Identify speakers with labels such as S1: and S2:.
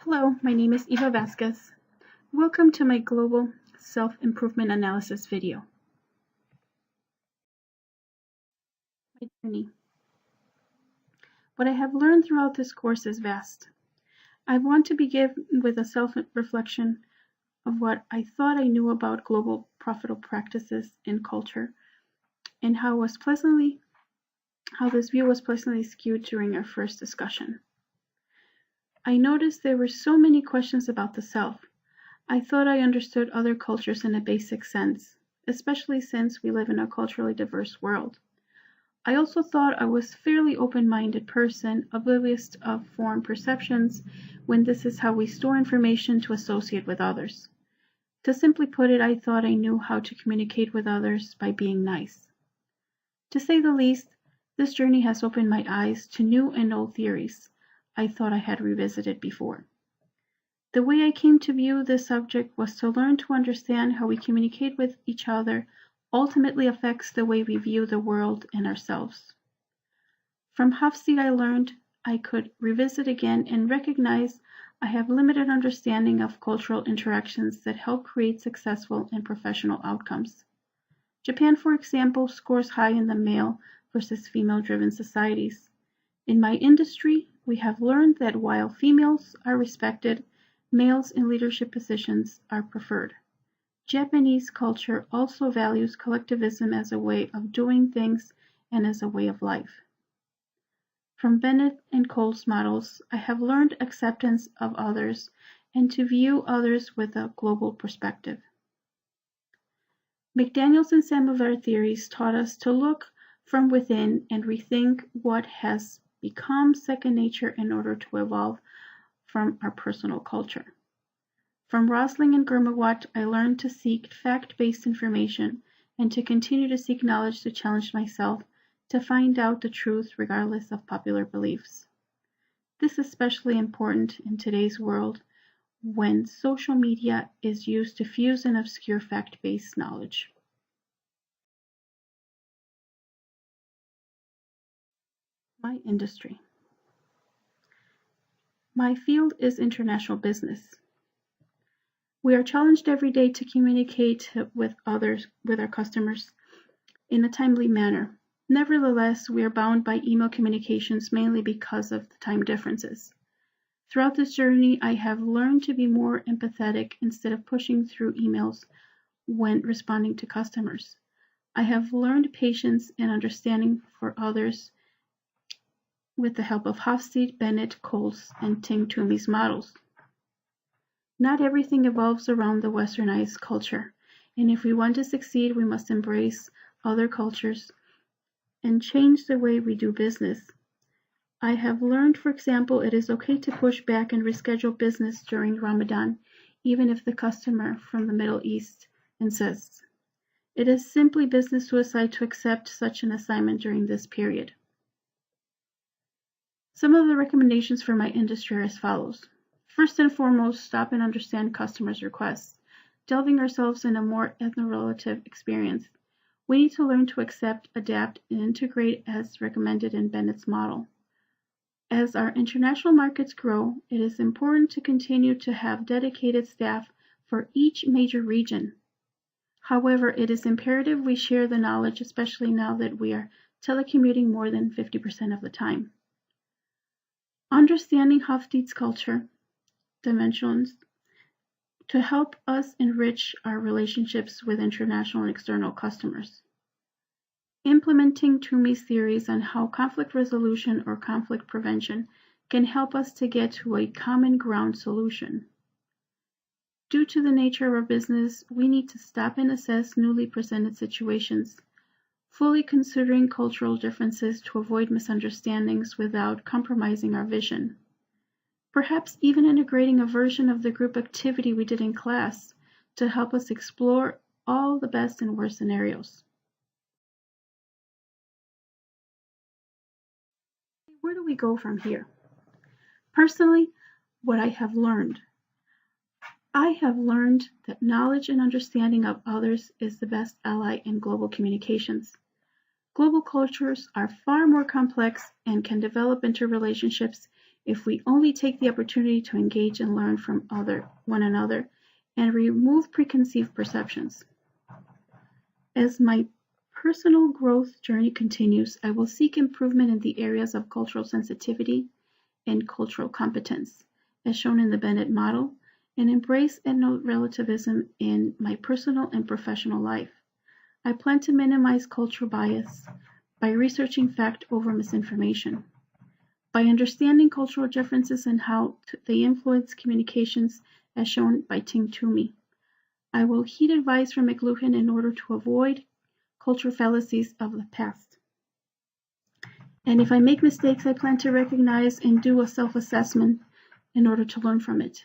S1: Hello, my name is Eva Vazquez. Welcome to my Global Self-Improvement Analysis video. My journey. What I have learned throughout this course is vast. I want to begin with a self-reflection of what I thought I knew about global profitable practices and culture, and how this view was pleasantly skewed during our first discussion. I noticed there were so many questions about the self. I thought I understood other cultures in a basic sense, especially since we live in a culturally diverse world. I also thought I was a fairly open-minded person, oblivious of foreign perceptions, when this is how we store information to associate with others. To simply put it, I thought I knew how to communicate with others by being nice. To say the least, this journey has opened my eyes to new and old theories I thought I had revisited before. The way I came to view this subject was to learn to understand how we communicate with each other ultimately affects the way we view the world and ourselves. From Hofstede, I learned I could revisit again and recognize I have limited understanding of cultural interactions that help create successful and professional outcomes. Japan, for example, scores high in the male versus female-driven societies. In my industry, we have learned that while females are respected, males in leadership positions are preferred. Japanese culture also values collectivism as a way of doing things and as a way of life. From Bennett and Cole's models, I have learned acceptance of others and to view others with a global perspective. McDaniel's and Samovar theories taught us to look from within and rethink what has become second nature in order to evolve from our personal culture. From Rosling and Gurmawat, I learned to seek fact-based information and to continue to seek knowledge to challenge myself to find out the truth regardless of popular beliefs. This is especially important in today's world when social media is used to fuse and obscure fact-based knowledge. My industry. My field is international business. We are challenged every day to communicate with our customers in a timely manner. Nevertheless, we are bound by email communications mainly because of the time differences. Throughout this journey, I have learned to be more empathetic instead of pushing through emails when responding to customers. I have learned patience and understanding for others with the help of Hofstede, Bennett, Coles, and Ting Toomey's models. Not everything evolves around the westernized culture, and if we want to succeed, we must embrace other cultures and change the way we do business. I have learned, for example, it is okay to push back and reschedule business during Ramadan, even if the customer from the Middle East insists. It is simply business suicide to accept such an assignment during this period. Some of the recommendations for my industry are as follows. First and foremost, stop and understand customers' requests, delving ourselves in a more ethno-relative experience. We need to learn to accept, adapt, and integrate as recommended in Bennett's model. As our international markets grow, it is important to continue to have dedicated staff for each major region. However, it is imperative we share the knowledge, especially now that we are telecommuting more than 50% of the time. Understanding Hofstede's culture dimensions to help us enrich our relationships with international and external customers. Implementing Toomey's theories on how conflict resolution or conflict prevention can help us to get to a common ground solution. Due to the nature of our business, we need to stop and assess newly presented situations, fully considering cultural differences to avoid misunderstandings without compromising our vision. Perhaps even integrating a version of the group activity we did in class to help us explore all the best and worst scenarios. Where do we go from here? Personally, what I have learned that knowledge and understanding of others is the best ally in global communications. Global cultures are far more complex and can develop into relationships if we only take the opportunity to engage and learn from one another and remove preconceived perceptions. As my personal growth journey continues, I will seek improvement in the areas of cultural sensitivity and cultural competence, as shown in the Bennett model, and embrace ethno-relativism in my personal and professional life. I plan to minimize cultural bias by researching fact over misinformation, by understanding cultural differences and how they influence communications, as shown by Ting Toomey. I will heed advice from McLuhan in order to avoid cultural fallacies of the past. And if I make mistakes, I plan to recognize and do a self-assessment in order to learn from it.